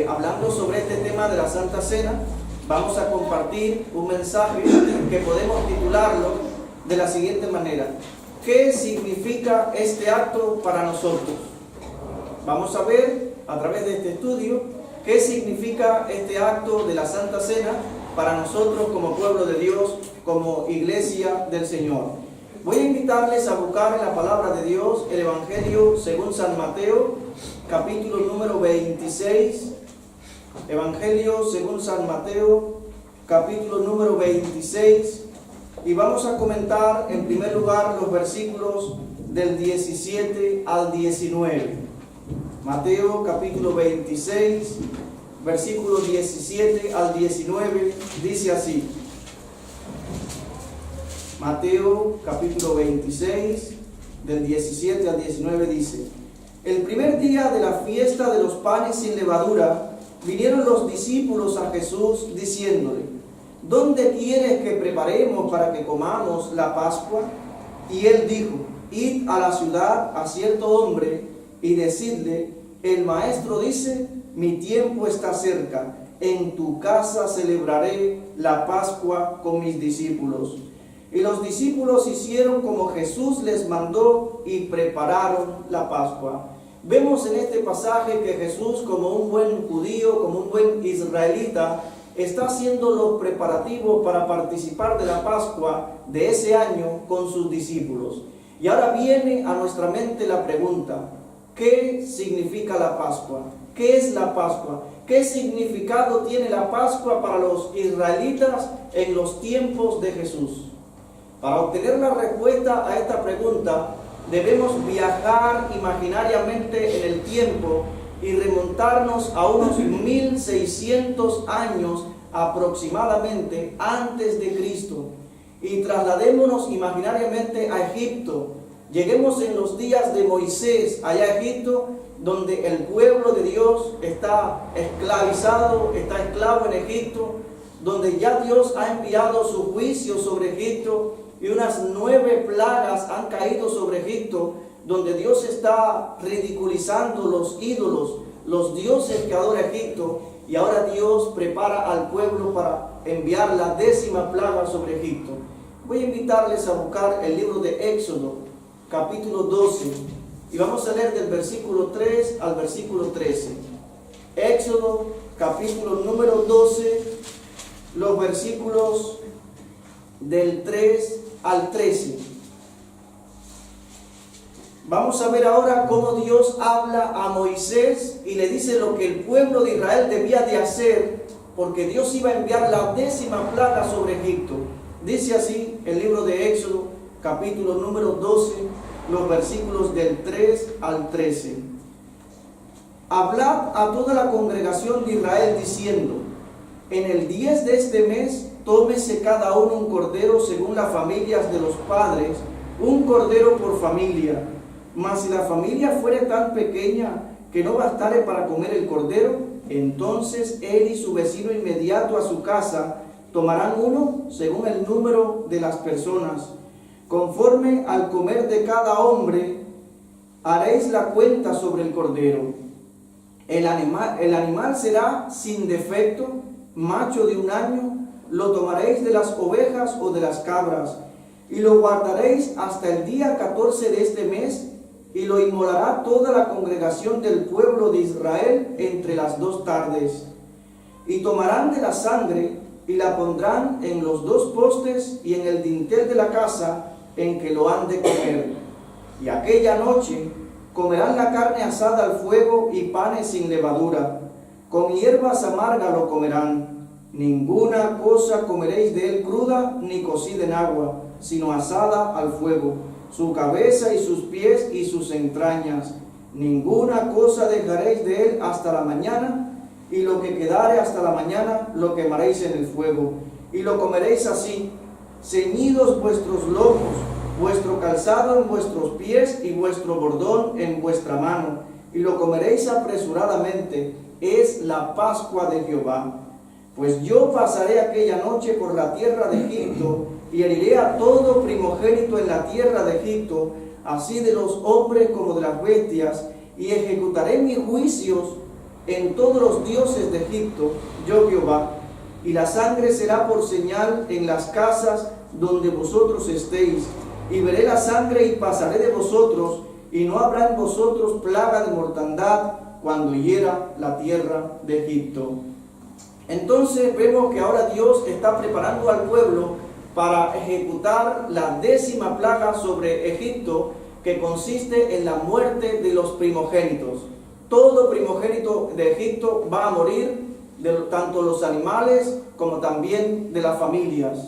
hablando sobre este tema de la Santa Cena, vamos a compartir un mensaje que podemos titularlo de la siguiente manera: ¿qué significa este acto para nosotros? Vamos a ver a través de este estudio qué significa este acto de la Santa Cena para nosotros como pueblo de Dios, como iglesia del Señor. Voy a invitarles a buscar en la palabra de Dios el Evangelio según San Mateo, capítulo número 26. Evangelio según San Mateo, capítulo número 26. Y vamos a comentar en primer lugar los versículos del 17 al 19. Mateo capítulo 26, versículos 17 al 19, dice así. Mateo capítulo 26, del 17 al 19 dice: El primer día de la fiesta de los panes sin levadura, vinieron los discípulos a Jesús diciéndole: ¿Dónde quieres que preparemos para que comamos la Pascua? Y él dijo: Id a la ciudad a cierto hombre y decidle: el maestro dice, mi tiempo está cerca, en tu casa celebraré la Pascua con mis discípulos. Y los discípulos hicieron como Jesús les mandó y prepararon la Pascua. Vemos en este pasaje que Jesús, como un buen judío, como un buen israelita, está haciendo los preparativos para participar de la Pascua de ese año con sus discípulos. Y ahora viene a nuestra mente la pregunta: ¿qué significa la Pascua? ¿Qué es la Pascua? ¿Qué significado tiene la Pascua para los israelitas en los tiempos de Jesús? Para obtener la respuesta a esta pregunta, debemos viajar imaginariamente en el tiempo y remontarnos a unos 1600 años aproximadamente antes de Cristo. Y trasladémonos imaginariamente a Egipto. Lleguemos en los días de Moisés allá a Egipto, donde el pueblo de Dios está esclavizado, está esclavo en Egipto, donde ya Dios ha enviado su juicio sobre Egipto y unas 9 plagas han caído sobre Egipto, donde Dios está ridiculizando los ídolos, los dioses que adora Egipto, y ahora Dios prepara al pueblo para enviar la 10ª plaga sobre Egipto. Voy a invitarles a buscar el libro de Éxodo, capítulo 12, y vamos a leer del versículo 3 al versículo 13. Éxodo, capítulo número 12, los versículos del 3 al 13. Vamos a ver ahora cómo Dios habla a Moisés y le dice lo que el pueblo de Israel debía de hacer, porque Dios iba a enviar la 10ª plaga sobre Egipto. Dice así el libro de Éxodo, capítulo número 12, los versículos del 3 al 13. Hablad a toda la congregación de Israel diciendo: en el 10 de este mes, tómese cada uno un cordero según las familias de los padres, un cordero por familia. Mas si la familia fuere tan pequeña que no bastare para comer el cordero, entonces él y su vecino inmediato a su casa tomarán uno según el número de las personas. Conforme al comer de cada hombre, haréis la cuenta sobre el cordero. El animal será sin defecto, macho de 1 año, lo tomaréis de las ovejas o de las cabras, y lo guardaréis hasta el día 14 de este mes, y lo inmolará toda la congregación del pueblo de Israel entre las 2 tardes. Y tomarán de la sangre, y la pondrán en los 2 postes y en el dintel de la casa en que lo han de comer. Y aquella noche comerán la carne asada al fuego y panes sin levadura, con hierbas amargas lo comerán. Ninguna cosa comeréis de él cruda ni cocida en agua, sino asada al fuego, su cabeza y sus pies y sus entrañas. Ninguna cosa dejaréis de él hasta la mañana, y lo que quedare hasta la mañana lo quemaréis en el fuego. Y lo comeréis así: ceñidos vuestros lomos, vuestro calzado en vuestros pies y vuestro bordón en vuestra mano, y lo comeréis apresuradamente. Es la Pascua de Jehová. Pues yo pasaré aquella noche por la tierra de Egipto, y heriré a todo primogénito en la tierra de Egipto, así de los hombres como de las bestias, y ejecutaré mis juicios en todos los dioses de Egipto, yo Jehová, y la sangre será por señal en las casas donde vosotros estéis, y veré la sangre y pasaré de vosotros, y no habrá en vosotros plaga de mortandad cuando hiera la tierra de Egipto. Entonces vemos que ahora Dios está preparando al pueblo para ejecutar la 10ª plaga sobre Egipto, que consiste en la muerte de los primogénitos. Todo primogénito de Egipto va a morir, tanto los animales como también de las familias.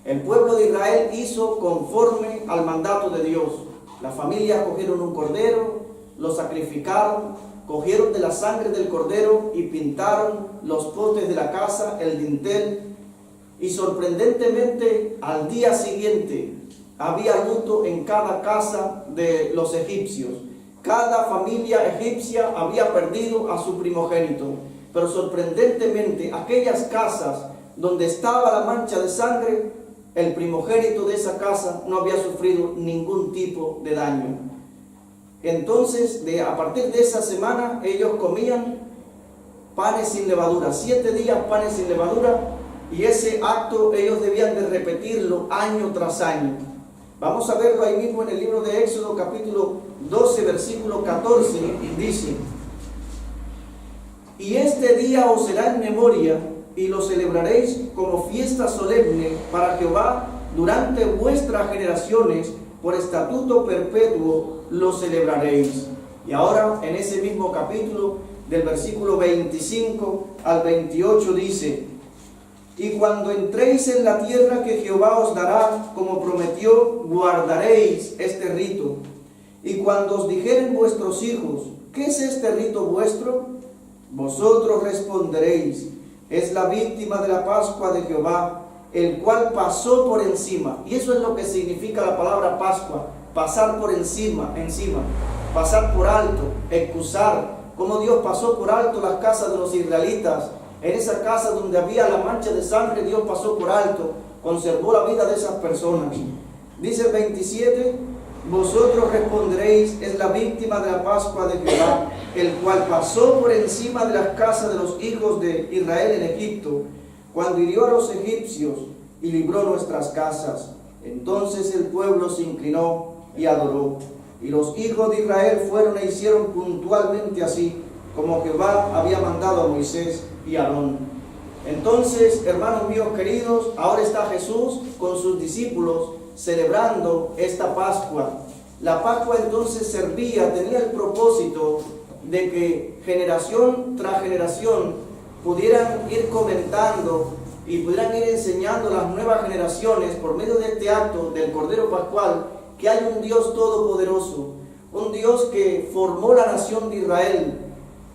El pueblo de Israel hizo conforme al mandato de Dios. Las familias cogieron un cordero, lo sacrificaron, cogieron de la sangre del cordero y pintaron los postes de la casa, el dintel, y sorprendentemente al día siguiente había luto en cada casa de los egipcios. Cada familia egipcia había perdido a su primogénito, pero sorprendentemente aquellas casas donde estaba la mancha de sangre, el primogénito de esa casa no había sufrido ningún tipo de daño. Entonces, a partir de esa semana, ellos comían panes sin levadura, 7 días panes sin levadura, y ese acto ellos debían de repetirlo año tras año. Vamos a verlo ahí mismo en el libro de Éxodo, capítulo 12, versículo 14, dice: y este día os será en memoria, y lo celebraréis como fiesta solemne para Jehová durante vuestras generaciones, por estatuto perpetuo lo celebraréis. Y ahora en ese mismo capítulo, del versículo 25 al 28 dice: y cuando entréis en la tierra que Jehová os dará, como prometió, guardaréis este rito. Y cuando os dijeren vuestros hijos: ¿qué es este rito vuestro? Vosotros responderéis: es la víctima de la Pascua de Jehová, el cual pasó por encima. Y eso es lo que significa la palabra Pascua: pasar por encima, pasar por alto, excusar. Como Dios pasó por alto las casas de los israelitas. En esa casa donde había la mancha de sangre, Dios pasó por alto, conservó la vida de esas personas. Dice el 27: vosotros responderéis: es la víctima de la Pascua de Jehová, el cual pasó por encima de las casas de los hijos de Israel en Egipto, cuando hirió a los egipcios y libró nuestras casas. Entonces el pueblo se inclinó y adoró. Y los hijos de Israel fueron e hicieron puntualmente así, como Jehová había mandado a Moisés y Aarón. Entonces, hermanos míos queridos, ahora está Jesús con sus discípulos celebrando esta Pascua. La Pascua entonces tenía el propósito de que generación tras generación pudieran ir comentando y pudieran ir enseñando a las nuevas generaciones, por medio de este acto del Cordero Pascual, que hay un Dios todopoderoso, un Dios que formó la nación de Israel,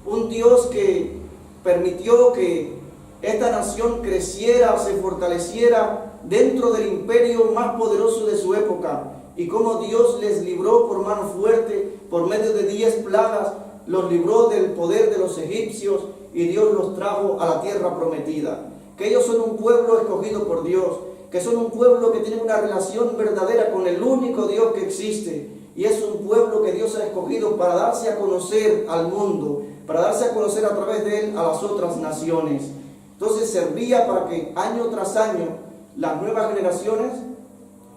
un Dios que permitió que esta nación creciera, se fortaleciera dentro del imperio más poderoso de su época, y cómo Dios les libró por mano fuerte, por medio de 10 plagas, los libró del poder de los egipcios, y Dios los trajo a la tierra prometida. Que ellos son un pueblo escogido por Dios, que son un pueblo que tiene una relación verdadera con el único Dios que existe, y es un pueblo que Dios ha escogido para darse a conocer al mundo, para darse a conocer a través de él a las otras naciones. Entonces servía para que año tras año las nuevas generaciones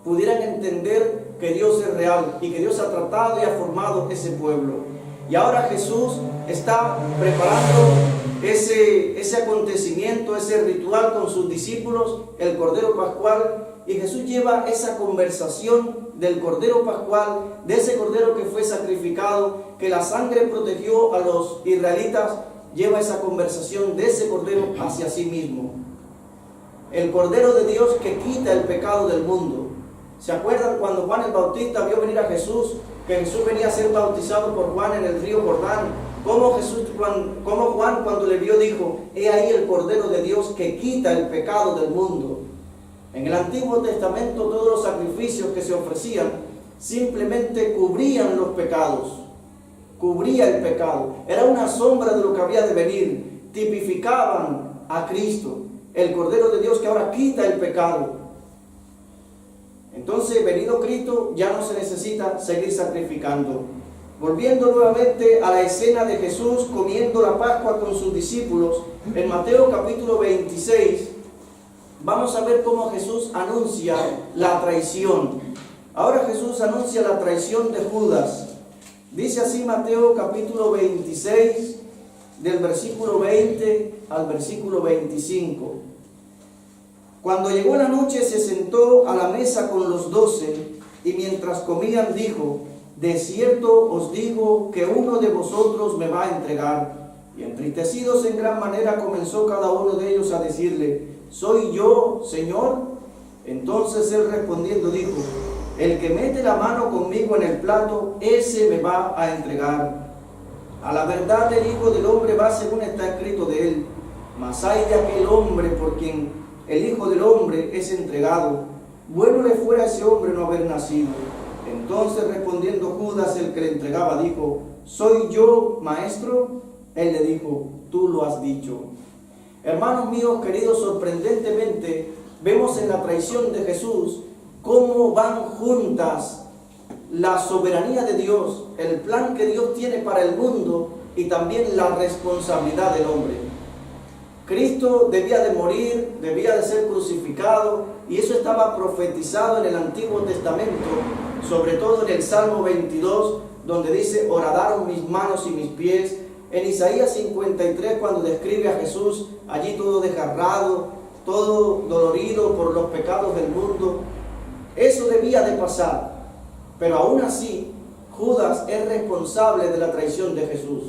pudieran entender que Dios es real y que Dios ha tratado y ha formado ese pueblo. Y ahora Jesús está preparando ese acontecimiento, ese ritual con sus discípulos, el Cordero Pascual, y Jesús lleva esa conversación del Cordero Pascual, de ese Cordero que fue sacrificado, que la sangre protegió a los israelitas, lleva esa conversación de ese Cordero hacia sí mismo. El Cordero de Dios que quita el pecado del mundo. ¿Se acuerdan cuando Juan el Bautista vio venir a Jesús? Que Jesús venía a ser bautizado por Juan en el río Jordán. Como Juan cuando le vio dijo: he ahí el Cordero de Dios que quita el pecado del mundo. En el Antiguo Testamento todos los sacrificios que se ofrecían simplemente cubrían los pecados. Cubría el pecado. Era una sombra de lo que había de venir. Tipificaban a Cristo, el Cordero de Dios que ahora quita el pecado. Entonces, venido Cristo, ya no se necesita seguir sacrificando. Volviendo nuevamente a la escena de Jesús comiendo la Pascua con sus discípulos, en Mateo capítulo 26, vamos a ver cómo Jesús anuncia la traición. Ahora Jesús anuncia la traición de Judas. Dice así Mateo capítulo 26, del versículo 20 al versículo 25. Cuando llegó la noche se sentó a la mesa con los 12 y mientras comían dijo: de cierto os digo que uno de vosotros me va a entregar. Y entristecidos en gran manera comenzó cada uno de ellos a decirle: ¿soy yo, Señor? Entonces él respondiendo dijo: el que mete la mano conmigo en el plato, ese me va a entregar. A la verdad el Hijo del Hombre va según está escrito de él. Mas hay de aquel hombre por quien el Hijo del Hombre es entregado. Bueno le fuera a ese hombre no haber nacido. Entonces respondiendo Judas, el que le entregaba, dijo: ¿soy yo, maestro? Él le dijo: tú lo has dicho. Hermanos míos queridos, sorprendentemente vemos en la traición de Jesús cómo van juntas la soberanía de Dios, el plan que Dios tiene para el mundo y también la responsabilidad del hombre. Cristo debía de morir, debía de ser crucificado, y eso estaba profetizado en el Antiguo Testamento, sobre todo en el Salmo 22, donde dice: horadaron mis manos y mis pies. En Isaías 53, cuando describe a Jesús allí todo desgarrado, todo dolorido por los pecados del mundo, eso debía de pasar. Pero aún así, Judas es responsable de la traición de Jesús.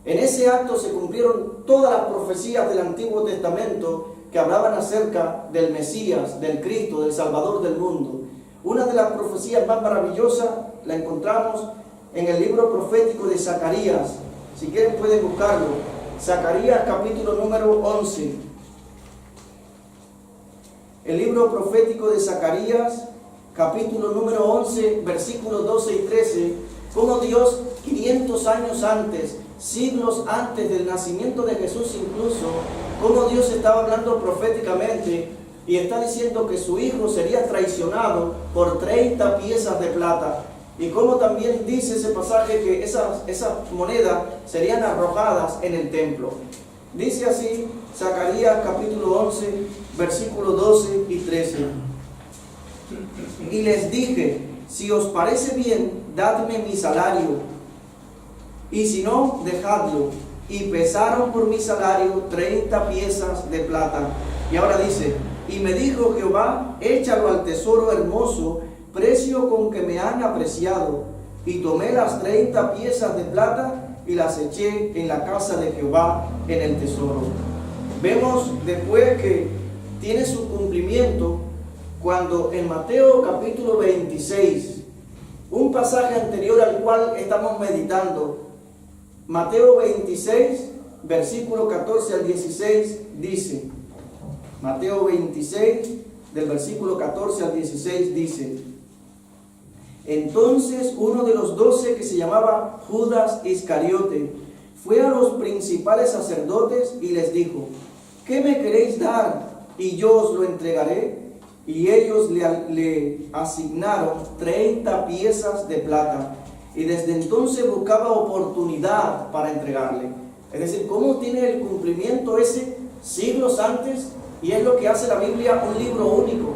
En ese acto se cumplieron todas las profecías del Antiguo Testamento que hablaban acerca del Mesías, del Cristo, del Salvador del mundo. Una de las profecías más maravillosas la encontramos en el libro profético de Zacarías. Si quieren pueden buscarlo. Zacarías capítulo número 11. El libro profético de Zacarías capítulo número 11, versículos 12 y 13, como Dios 500 años antes, siglos antes del nacimiento de Jesús incluso, como Dios estaba hablando proféticamente y está diciendo que su hijo sería traicionado por 30 piezas de plata. Y como también dice ese pasaje que esas monedas serían arrojadas en el templo. Dice así Zacarías capítulo 11, versículos 12 y 13. Y les dije: si os parece bien, dadme mi salario, y si no, dejadlo. Y pesaron por mi salario 30 piezas de plata. Y ahora dice: y me dijo Jehová: échalo al tesoro hermoso, precio con que me han apreciado. Y tomé las 30 piezas de plata y las eché en la casa de Jehová en el tesoro. Vemos después que tiene su cumplimiento cuando en Mateo capítulo 26, un pasaje anterior al cual estamos meditando, Mateo 26, versículo 14 al 16, dice, Mateo 26, del versículo 14 al 16, dice: entonces uno de los 12, que se llamaba Judas Iscariote, fue a los principales sacerdotes y les dijo: ¿qué me queréis dar? Y yo os lo entregaré. Y ellos le asignaron 30 piezas de plata. Y desde entonces buscaba oportunidad para entregarle. Es decir, ¿cómo tiene el cumplimiento ese siglos antes? Y es lo que hace la Biblia un libro único.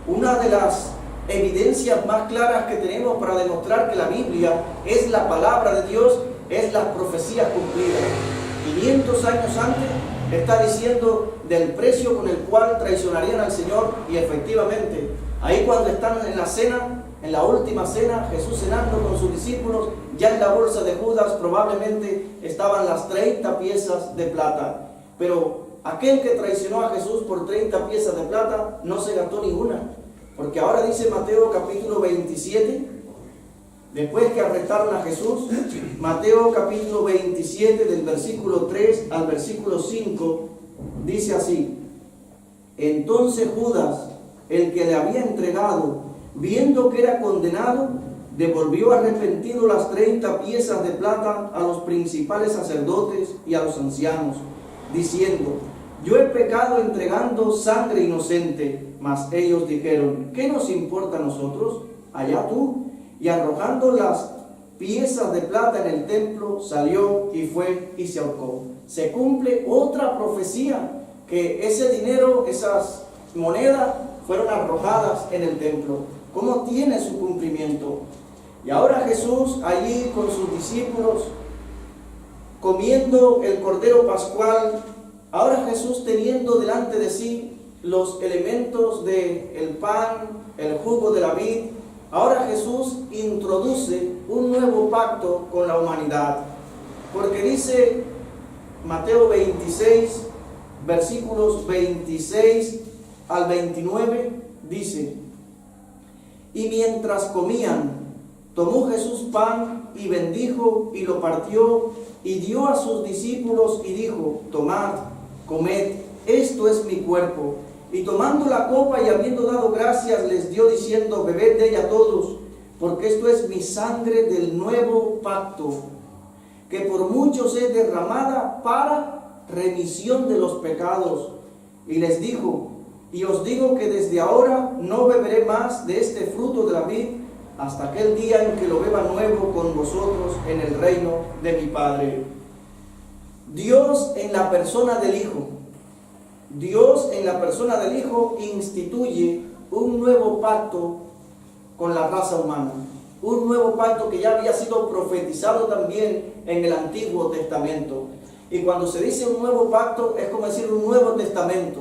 Una de las evidencias más claras que tenemos para demostrar que la Biblia es la palabra de Dios, es las profecías cumplidas. 500 años antes está diciendo del precio con el cual traicionarían al Señor, y efectivamente, ahí cuando están en la cena, en la última cena, Jesús cenando con sus discípulos, ya en la bolsa de Judas probablemente estaban las 30 piezas de plata. Pero aquel que traicionó a Jesús por 30 piezas de plata no se gastó ninguna, porque ahora dice Mateo capítulo 27, después que arrestaron a Jesús, Mateo capítulo 27 del versículo 3 al versículo 5, dice así: entonces Judas, el que le había entregado, viendo que era condenado, devolvió arrepentido las 30 piezas de plata a los principales sacerdotes y a los ancianos, diciendo: yo he pecado entregando sangre inocente. Mas ellos dijeron: ¿qué nos importa a nosotros? Allá tú. Y arrojando piezas de plata en el templo, salió y fue y se ahorcó. Se cumple otra profecía, que ese dinero, esas monedas, fueron arrojadas en el templo. ¿Cómo tiene su cumplimiento? Y ahora Jesús allí con sus discípulos, comiendo el Cordero Pascual, ahora Jesús teniendo delante de sí los elementos del pan, el jugo de la vid, ahora Jesús introduce un nuevo pacto con la humanidad. Porque dice Mateo 26, versículos 26 al 29, dice: y mientras comían, tomó Jesús pan y bendijo y lo partió y dio a sus discípulos y dijo: tomad, comed, esto es mi cuerpo. Y tomando la copa y habiendo dado gracias, les dio diciendo: bebed de ella todos, porque esto es mi sangre del nuevo pacto, que por muchos es derramada para remisión de los pecados. Y les dijo: y os digo que desde ahora no beberé más de este fruto de la vid, hasta aquel día en que lo beba nuevo con vosotros en el reino de mi Padre. Dios en la persona del Hijo, Dios en la persona del Hijo instituye un nuevo pacto con la raza humana. Un nuevo pacto que ya había sido profetizado también en el Antiguo Testamento. Y cuando se dice un nuevo pacto, es como decir un Nuevo Testamento,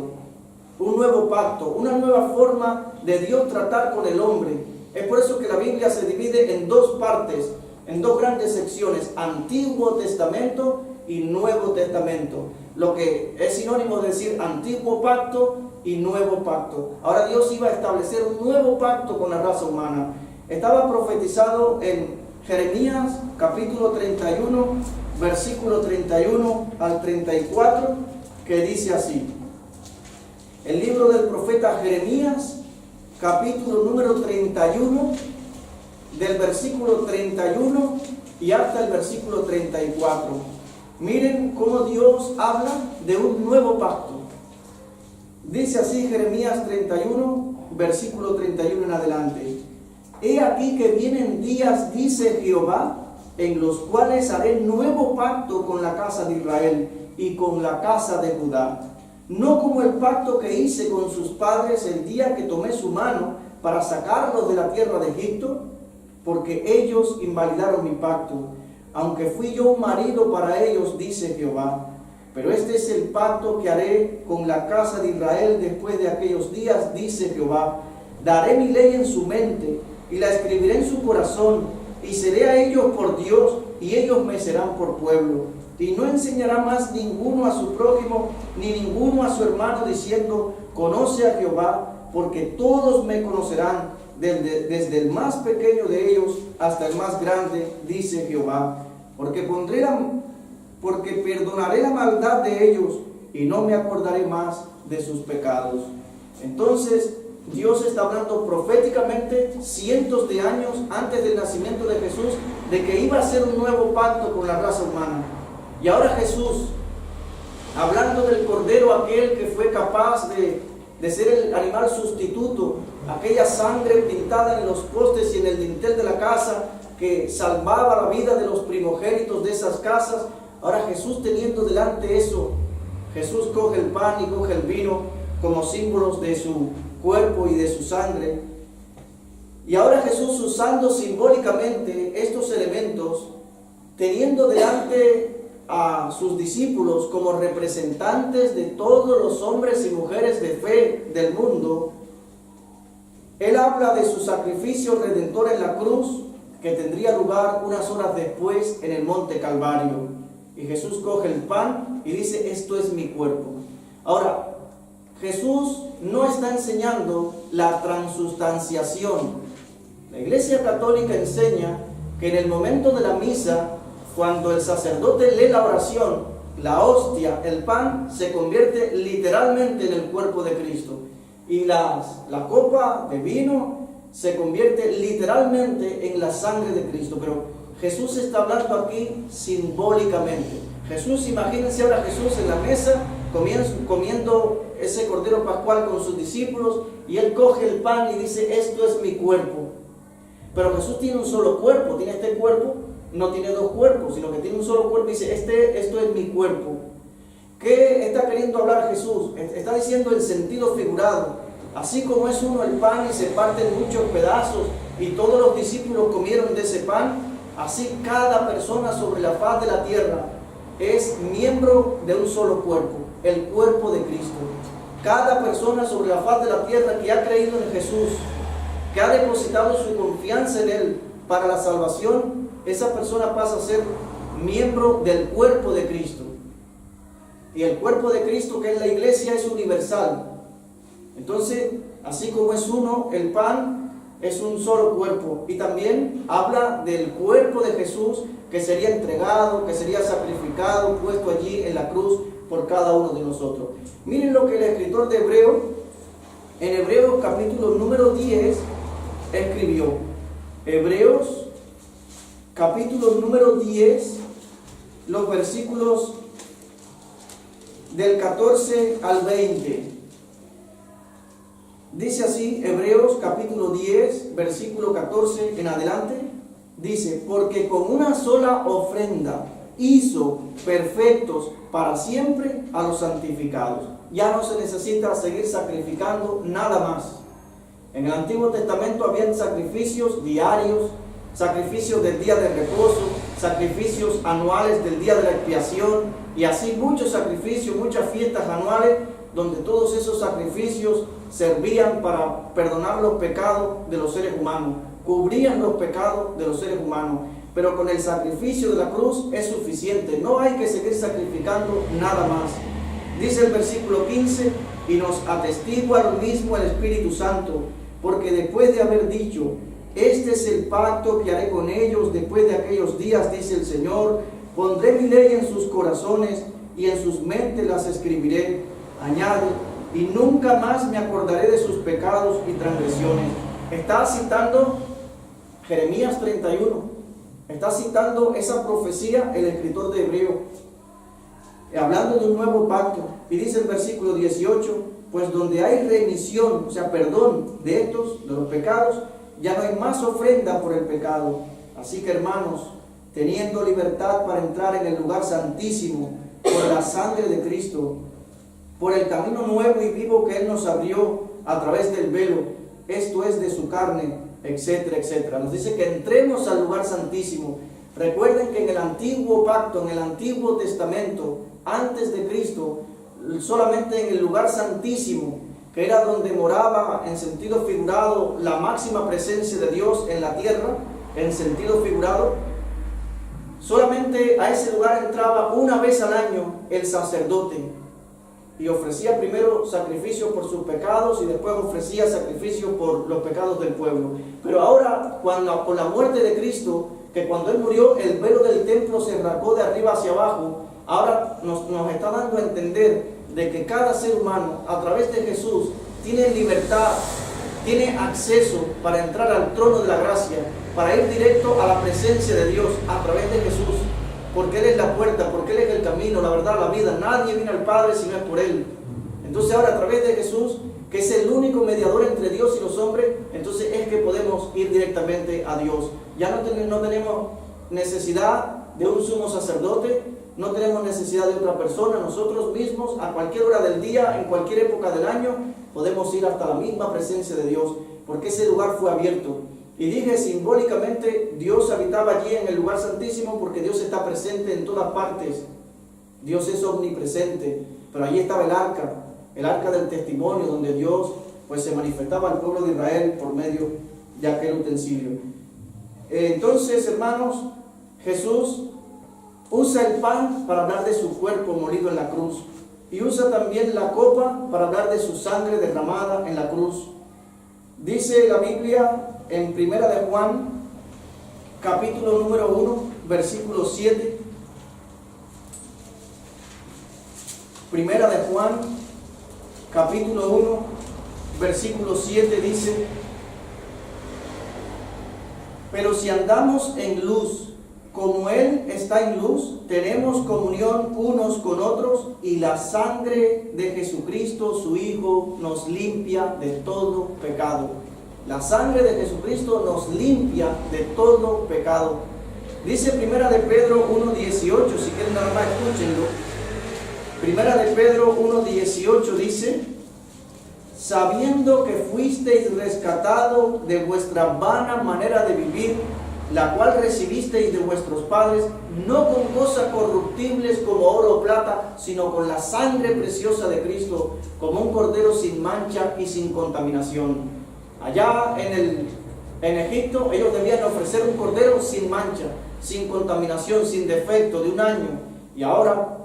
un nuevo pacto, una nueva forma de Dios tratar con el hombre. Es por eso que la Biblia se divide en dos partes, en dos grandes secciones: Antiguo Testamento y Nuevo Testamento. Lo que es sinónimo de decir Antiguo Pacto y Nuevo Pacto. Ahora Dios iba a establecer un nuevo pacto con la raza humana. Estaba profetizado en Jeremías capítulo 31, versículo 31 al 34, que dice así. El libro del profeta Jeremías, capítulo número 31, del versículo 31 y hasta el versículo 34. Miren cómo Dios habla de un nuevo pacto. Dice así Jeremías 31, versículo 31 en adelante: he aquí que vienen días, dice Jehová, en los cuales haré nuevo pacto con la casa de Israel y con la casa de Judá, no como el pacto que hice con sus padres el día que tomé su mano para sacarlos de la tierra de Egipto, porque ellos invalidaron mi pacto, aunque fui yo un marido para ellos, dice Jehová. Pero este es el pacto que haré con la casa de Israel después de aquellos días, dice Jehová. Daré mi ley en su mente y la escribiré en su corazón, y seré a ellos por Dios, y ellos me serán por pueblo. Y no enseñará más ninguno a su prójimo, ni ninguno a su hermano, diciendo: conoce a Jehová, porque todos me conocerán, desde el más pequeño de ellos hasta el más grande, dice Jehová. Porque perdonaré la maldad de ellos, y no me acordaré más de sus pecados. Entonces, Dios está hablando proféticamente cientos de años antes del nacimiento de Jesús, de que iba a hacer un nuevo pacto con la raza humana. Y ahora Jesús, hablando del Cordero aquel que fue capaz de ser el animal sustituto, aquella sangre pintada en los postes y en el dintel de la casa, que salvaba la vida de los primogénitos de esas casas. Ahora Jesús, teniendo delante eso, Jesús coge el pan y coge el vino como símbolos de su cuerpo y de su sangre. Y ahora Jesús, usando simbólicamente estos elementos, teniendo delante a sus discípulos como representantes de todos los hombres y mujeres de fe del mundo, Él habla de su sacrificio redentor en la cruz, que tendría lugar unas horas después en el monte Calvario. Y Jesús coge el pan y dice: esto es mi cuerpo. Ahora, Jesús no está enseñando la transustanciación. La Iglesia Católica enseña que en el momento de la misa, cuando el sacerdote lee la oración, la hostia, el pan, se convierte literalmente en el cuerpo de Cristo. Y la copa de vino se convierte literalmente en la sangre de Cristo. Pero Jesús está hablando aquí simbólicamente. Jesús, imagínense ahora Jesús en la mesa comiendo ese Cordero Pascual con sus discípulos, y Él coge el pan y dice: esto es mi cuerpo. Pero Jesús tiene un solo cuerpo, tiene este cuerpo, no tiene dos cuerpos, sino que tiene un solo cuerpo. Dice, esto es mi cuerpo. ¿Qué está queriendo hablar Jesús? Está diciendo el sentido figurado. Así como es uno el pan y se parte en muchos pedazos y todos los discípulos comieron de ese pan, así cada persona sobre la faz de la tierra es miembro de un solo cuerpo, el cuerpo de Cristo. Cada persona sobre la faz de la tierra que ha creído en Jesús, que ha depositado su confianza en Él para la salvación, esa persona pasa a ser miembro del cuerpo de Cristo. Y el cuerpo de Cristo, que es la iglesia, es universal. Entonces, así como es uno, el pan es un solo cuerpo. Y también habla del cuerpo de Jesús, que sería entregado, que sería sacrificado, puesto allí en la cruz por cada uno de nosotros. Miren lo que el escritor de Hebreo, en Hebreos capítulo número 10, escribió. Hebreos capítulo número 10, los versículos del 14 al 20. Dice así, Hebreos capítulo 10, versículo 14 en adelante. Dice, porque con una sola ofrenda hizo perfectos para siempre a los santificados. Ya no se necesita seguir sacrificando nada más. En el Antiguo Testamento habían sacrificios diarios, sacrificios del día de reposo, sacrificios anuales del día de la expiación, y así muchos sacrificios, muchas fiestas anuales, donde todos esos sacrificios servían para perdonar los pecados de los seres humanos, cubrían los pecados de los seres humanos. Pero con el sacrificio de la cruz es suficiente, no hay que seguir sacrificando nada más. Dice el versículo 15, y nos atestigua lo mismo el Espíritu Santo, porque después de haber dicho, este es el pacto que haré con ellos después de aquellos días, dice el Señor, pondré mi ley en sus corazones y en sus mentes las escribiré, añade, y nunca más me acordaré de sus pecados y transgresiones. Está citando Jeremías 31. Está citando esa profecía el escritor de Hebreo, hablando de un nuevo pacto. Y dice el versículo 18, pues donde hay remisión, o sea, perdón de los pecados, ya no hay más ofrenda por el pecado. Así que, hermanos, teniendo libertad para entrar en el lugar santísimo por la sangre de Cristo, por el camino nuevo y vivo que Él nos abrió a través del velo, esto es de su carne, etcétera, etcétera. Nos dice que entremos al lugar santísimo. Recuerden que en el antiguo pacto, en el Antiguo Testamento, antes de Cristo, solamente en el lugar santísimo, que era donde moraba en sentido figurado la máxima presencia de Dios en la tierra, en sentido figurado, solamente a ese lugar entraba una vez al año el sacerdote y ofrecía primero sacrificio por sus pecados y después ofrecía sacrificio por los pecados del pueblo. Pero ahora, con la muerte de Cristo, que cuando Él murió el velo del templo se rasgó de arriba hacia abajo, ahora nos está dando a entender de que cada ser humano a través de Jesús tiene libertad, tiene acceso para entrar al trono de la gracia, para ir directo a la presencia de Dios a través de Jesús, porque Él es la puerta, porque Él es el camino, la verdad, la vida. Nadie viene al Padre si no es por Él. Entonces ahora a través de Jesús, que es el único mediador entre Dios y los hombres, entonces es que podemos ir directamente a Dios. Ya no tenemos necesidad de un sumo sacerdote, no tenemos necesidad de otra persona. Nosotros mismos, a cualquier hora del día, en cualquier época del año, podemos ir hasta la misma presencia de Dios, porque ese lugar fue abierto. Y dije simbólicamente, Dios habitaba allí en el lugar santísimo, porque Dios está presente en todas partes. Dios es omnipresente, pero allí estaba el arca del testimonio, donde Dios pues se manifestaba al pueblo de Israel por medio de aquel utensilio. Entonces, hermanos, Jesús usa el pan para hablar de su cuerpo molido en la cruz, y usa también la copa para hablar de su sangre derramada en la cruz. Dice la Biblia en Primera de Juan, capítulo número 1, versículo 7. Primera de Juan, capítulo 1, versículo 7 dice: pero si andamos en luz, como Él está en luz, tenemos comunión unos con otros, y la sangre de Jesucristo, su Hijo, nos limpia de todo pecado. La sangre de Jesucristo nos limpia de todo pecado. Dice Primera de Pedro 1:18, si quieren nada más escúchenlo. Primera de Pedro 1:18 dice: sabiendo que fuisteis rescatados de vuestra vana manera de vivir, la cual recibisteis de vuestros padres, no con cosas corruptibles como oro o plata, sino con la sangre preciosa de Cristo, como un cordero sin mancha y sin contaminación. Allá en Egipto ellos debían ofrecer un cordero sin mancha, sin contaminación, sin defecto, de un año. Y ahora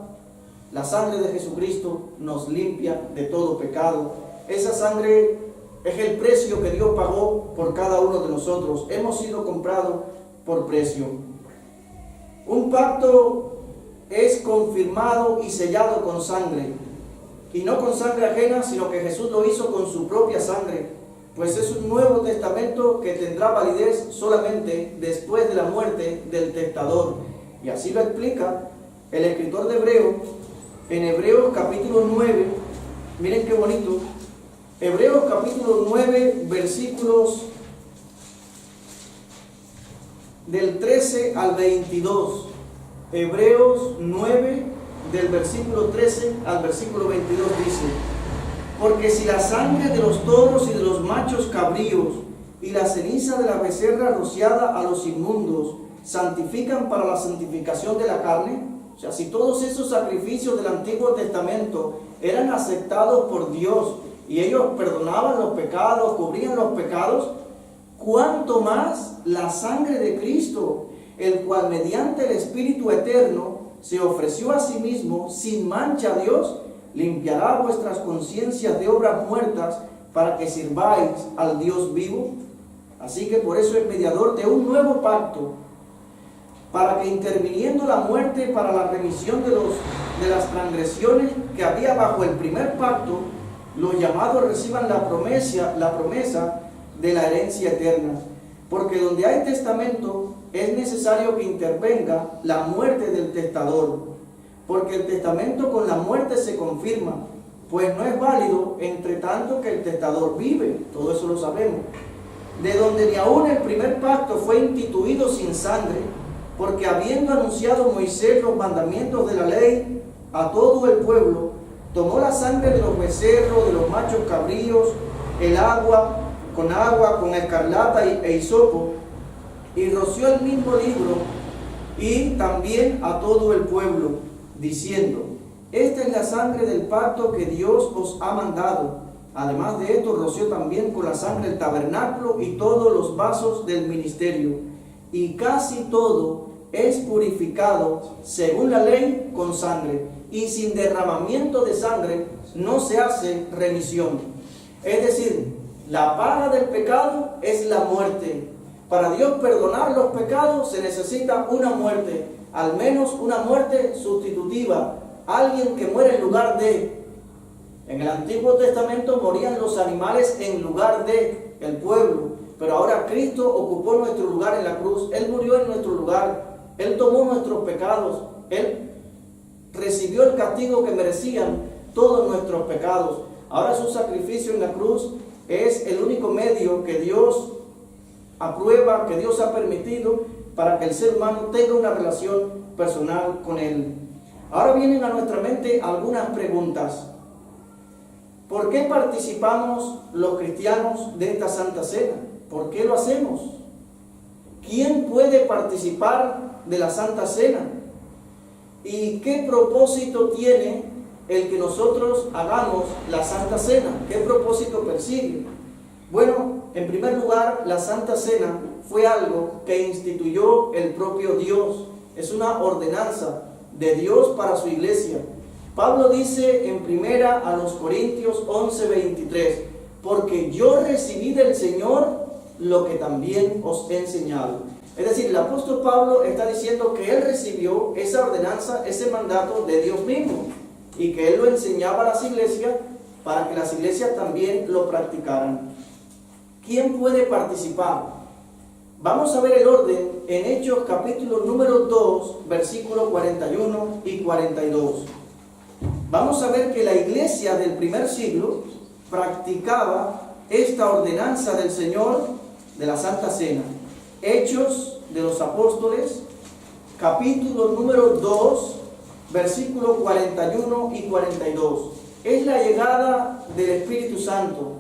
la sangre de Jesucristo nos limpia de todo pecado. Esa sangre es el precio que Dios pagó por cada uno de nosotros. Hemos sido comprados por precio. Un pacto es confirmado y sellado con sangre. Y no con sangre ajena, sino que Jesús lo hizo con su propia sangre. Pues es un nuevo testamento que tendrá validez solamente después de la muerte del testador. Y así lo explica el escritor de Hebreos, en Hebreos capítulo 9. Miren qué bonito. Hebreos capítulo 9, versículos del 13 al 22. Hebreos 9, del versículo 13 al versículo 22 dice: porque si la sangre de los toros y de los machos cabríos y la ceniza de la becerra rociada a los inmundos santifican para la santificación de la carne, o sea, si todos esos sacrificios del Antiguo Testamento eran aceptados por Dios y ellos perdonaban los pecados, cubrían los pecados, ¿cuánto más la sangre de Cristo, el cual mediante el Espíritu Eterno se ofreció a sí mismo sin mancha a Dios, limpiará vuestras conciencias de obras muertas para que sirváis al Dios vivo? Así que por eso es mediador de un nuevo pacto, para que interviniendo la muerte para la remisión de las transgresiones que había bajo el primer pacto, los llamados reciban la promesa de la herencia eterna. Porque donde hay testamento es necesario que intervenga la muerte del testador, porque el testamento con la muerte se confirma, pues no es válido entre tanto que el testador vive. Todo eso lo sabemos. De donde ni aún el primer pacto fue instituido sin sangre, porque habiendo anunciado Moisés los mandamientos de la ley a todo el pueblo, tomó la sangre de los becerros, de los machos cabríos, con escarlata e hisopo, y roció el mismo libro y también a todo el pueblo, diciendo: esta es la sangre del pacto que Dios os ha mandado. Además de esto, roció también con la sangre el tabernáculo y todos los vasos del ministerio. Y casi todo es purificado según la ley con sangre, y sin derramamiento de sangre no se hace remisión. Es decir, la paga del pecado es la muerte. Para Dios perdonar los pecados se necesita una muerte, al menos una muerte sustitutiva, alguien que muere en lugar de. En el Antiguo Testamento morían los animales en lugar de el pueblo, pero ahora Cristo ocupó nuestro lugar en la cruz. Él murió en nuestro lugar, Él tomó nuestros pecados, Él recibió el castigo que merecían todos nuestros pecados. Ahora su sacrificio en la cruz es el único medio que Dios aprueba, que Dios ha permitido para que el ser humano tenga una relación personal con Él. Ahora vienen a nuestra mente algunas preguntas. ¿Por qué participamos los cristianos de esta Santa Cena? ¿Por qué lo hacemos? ¿Quién puede participar de la Santa Cena? ¿Y qué propósito tiene el que nosotros hagamos la Santa Cena? ¿Qué propósito persigue? Bueno, en primer lugar, la Santa Cena fue algo que instituyó el propio Dios. Es una ordenanza de Dios para su iglesia. Pablo dice en primera a los Corintios 11:23: porque yo recibí del Señor lo que también os he enseñado. Es decir, el apóstol Pablo está diciendo que él recibió esa ordenanza, ese mandato de Dios mismo, y que él lo enseñaba a las iglesias para que las iglesias también lo practicaran. ¿Quién puede participar? Vamos a ver el orden en Hechos capítulo número 2, versículos 41 y 42. Vamos a ver que la iglesia del primer siglo practicaba esta ordenanza del Señor de la Santa Cena. Hechos de los Apóstoles, capítulo número 2, versículos 41 y 42. Es la llegada del Espíritu Santo.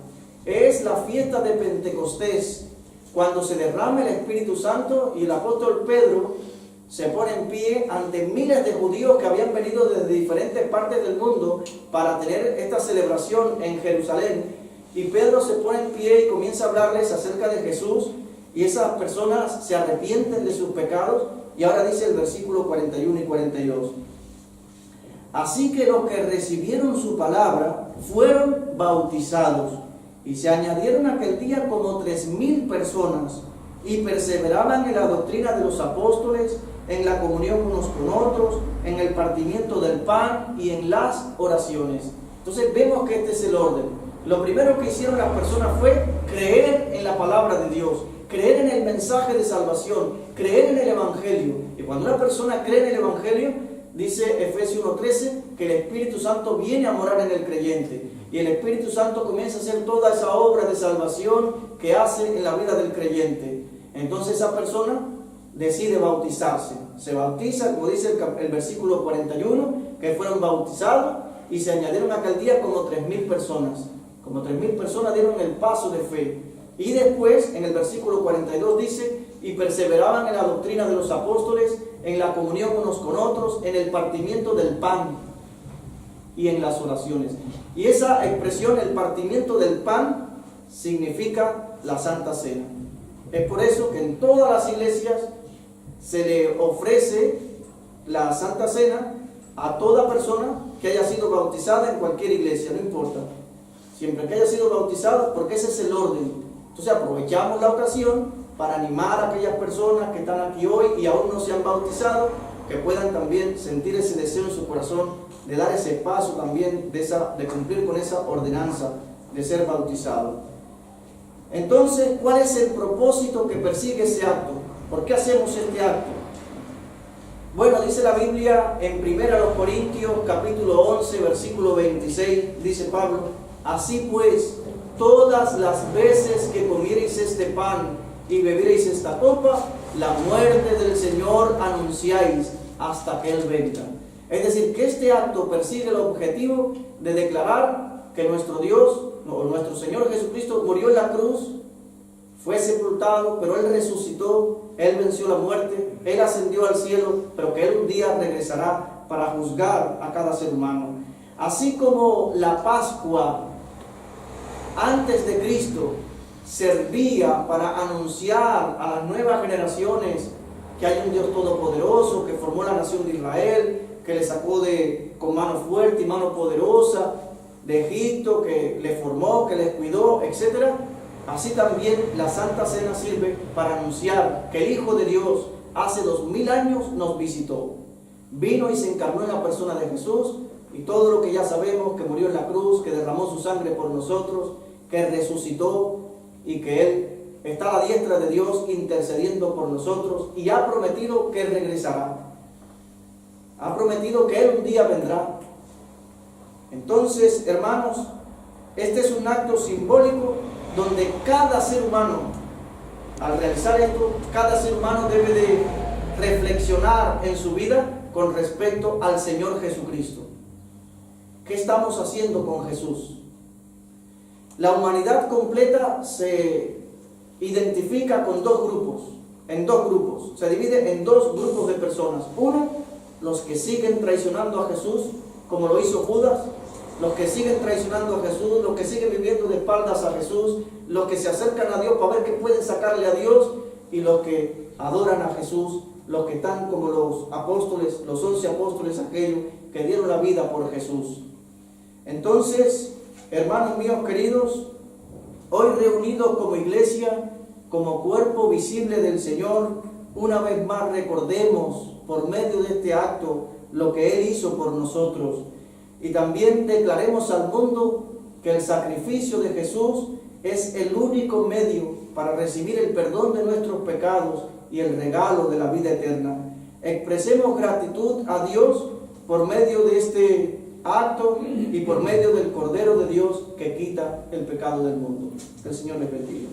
Es la fiesta de Pentecostés, cuando se derrama el Espíritu Santo y el apóstol Pedro se pone en pie ante miles de judíos que habían venido desde diferentes partes del mundo para tener esta celebración en Jerusalén. Y Pedro se pone en pie y comienza a hablarles acerca de Jesús, y esas personas se arrepienten de sus pecados. Y ahora dice el versículo 41 y 42. Así que los que recibieron su palabra fueron bautizados, y se añadieron aquel día como 3,000 personas, y perseveraban en la doctrina de los apóstoles, en la comunión unos con otros, en el partimiento del pan y en las oraciones. Entonces vemos que este es el orden. Lo primero que hicieron las personas fue creer en la palabra de Dios, creer en el mensaje de salvación, creer en el Evangelio. Y cuando una persona cree en el Evangelio, dice Efesios 1:13, que el Espíritu Santo viene a morar en el creyente. Y el Espíritu Santo comienza a hacer toda esa obra de salvación que hace en la vida del creyente. Entonces esa persona decide bautizarse. Se bautiza, como dice el versículo 41, que fueron bautizados y se añadieron aquel día como 3,000 personas. Como 3,000 personas dieron el paso de fe. Y después, en el versículo 42 dice, y perseveraban en la doctrina de los apóstoles, en la comunión unos con otros, en el partimiento del pan y en las oraciones. Y esa expresión, el partimiento del pan, significa la Santa Cena. Es por eso que en todas las iglesias se le ofrece la Santa Cena a toda persona que haya sido bautizada en cualquier iglesia, no importa. Siempre que haya sido bautizado, porque ese es el orden. Entonces aprovechamos la ocasión para animar a aquellas personas que están aquí hoy y aún no se han bautizado, que puedan también sentir ese deseo en su corazón de dar ese paso también, de cumplir con esa ordenanza de ser bautizado. Entonces, ¿cuál es el propósito que persigue ese acto? ¿Por qué hacemos este acto? Bueno, dice la Biblia en 1 Corintios capítulo 11, versículo 26, dice Pablo: así pues, todas las veces que comiereis este pan y bebiereis esta copa, la muerte del Señor anunciáis hasta que Él venga. Es decir, que este acto persigue el objetivo de declarar que nuestro Dios, o nuestro Señor Jesucristo, murió en la cruz, fue sepultado, pero Él resucitó, Él venció la muerte, Él ascendió al cielo, pero que Él un día regresará para juzgar a cada ser humano. Así como la Pascua antes de Cristo servía para anunciar a las nuevas generaciones que hay un Dios todopoderoso, que formó la nación de Israel, que le sacó con mano fuerte y mano poderosa de Egipto, que le formó, que les cuidó, etc. Así también la Santa Cena sirve para anunciar que el Hijo de Dios hace 2000 años nos visitó. Vino y se encarnó en la persona de Jesús, y todo lo que ya sabemos, que murió en la cruz, que derramó su sangre por nosotros, que resucitó y que Él está a la diestra de Dios intercediendo por nosotros, y ha prometido que regresará. Ha prometido que Él un día vendrá. Entonces, hermanos, este es un acto simbólico donde cada ser humano, al realizar esto, cada ser humano debe de reflexionar en su vida con respecto al Señor Jesucristo. ¿Qué estamos haciendo con Jesús? La humanidad completa se identifica con dos grupos, se divide en dos grupos de personas. Uno, los que siguen traicionando a Jesús, como lo hizo Judas, los que siguen traicionando a Jesús, los que siguen viviendo de espaldas a Jesús, los que se acercan a Dios para ver qué pueden sacarle a Dios, y los que adoran a Jesús, los que están como los apóstoles, los 11 apóstoles aquellos que dieron la vida por Jesús. Entonces, hermanos míos queridos, hoy reunidos como iglesia, como cuerpo visible del Señor, una vez más recordemos por medio de este acto lo que Él hizo por nosotros, y también declaremos al mundo que el sacrificio de Jesús es el único medio para recibir el perdón de nuestros pecados y el regalo de la vida eterna. Expresemos gratitud a Dios por medio de este acto y por medio del Cordero de Dios que quita el pecado del mundo. Que el Señor les bendiga.